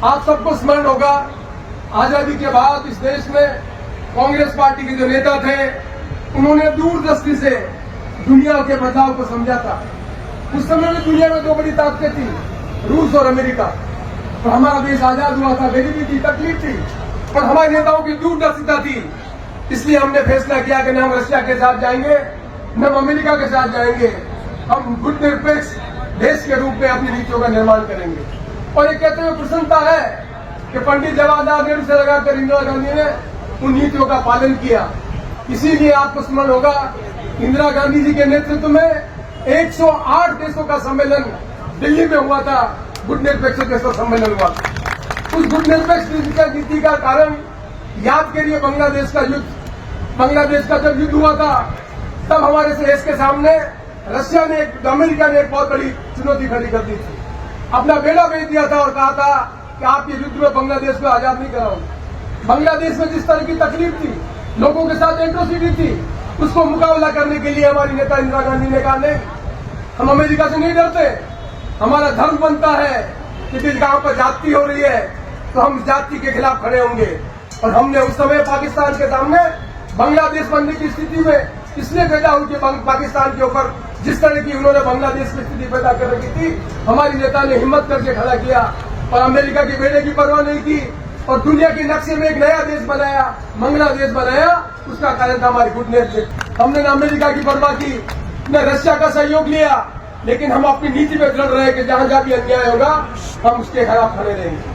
आप सबको स्मरण होगा, आजादी के बाद इस देश में कांग्रेस पार्टी के जो नेता थे, उन्होंने दूरदृष्टि से दुनिया के बदलाव को समझा था। उस समय में दुनिया में दो बड़ी ताकतें थी, रूस और अमेरिका। तो हमारा देश आजाद हुआ था, गरीबी थी, तकलीफ थी, पर हमारे नेताओं की दूरदर्शिता थी। इसलिए हमने फैसला किया कि न हम रशिया के साथ जाएंगे, न हम अमेरिका के साथ जाएंगे। हम गुटनिरपेक्ष देश के रूप में अपनी नीतियों का निर्माण करेंगे। और ये कहते हुए प्रसन्नता है कि पंडित जवाहरलाल नेहरू से लगाकर इंदिरा गांधी ने उन नीतियों का पालन किया। इसीलिए आपको स्मरण होगा, इंदिरा गांधी जी के नेतृत्व में 108 देशों का सम्मेलन दिल्ली में हुआ था, गुटनिरपेक्ष देशों सम्मेलन हुआ था। उस गुटनिरपेक्ष नीति का कारण याद करिए, बांग्लादेश का युद्ध। बांग्लादेश का जब युद्ध हुआ था, तब हमारे देश के सामने रशिया ने, अमेरिका ने एक बहुत बड़ी चुनौती खड़ी कर दी थी। अपना बेड़ा बेच दिया था और कहा था कि आप ये युद्ध में बांग्लादेश को आजाद नहीं कराओगे। बांग्लादेश में जिस तरह की तकलीफ थी, लोगों के साथ एट्रोसिटी थी, उसको मुकाबला करने के लिए हमारी नेता इंदिरा गांधी ने कहा, नहीं, हम अमेरिका से नहीं डरते। हमारा धर्म बनता है कि जिस गांव पर जाति हो रही है तो हम जाति के खिलाफ खड़े होंगे। और हमने उस समय पाकिस्तान के सामने बांग्लादेश बनने की स्थिति में इसलिए भेजा हूं कि पाकिस्तान के ऊपर जिस तरह की उन्होंने बांग्लादेश की स्थिति पैदा कर रखी थी, हमारी नेता ने हिम्मत करके खड़ा किया और अमेरिका के बेड़े की परवाह नहीं की और दुनिया के नक्शे में एक नया देश बनाया, बांग्लादेश बनाया। उसका कारण था हमारी गुटनिरपेक्ष। हमने न अमेरिका की परवाह की, न रशिया का सहयोग लिया, लेकिन हम अपनी नीति में दृढ़ रहे कि जहां जहां भी अन्याय होगा हम उसके खिलाफ खड़े रहेंगे।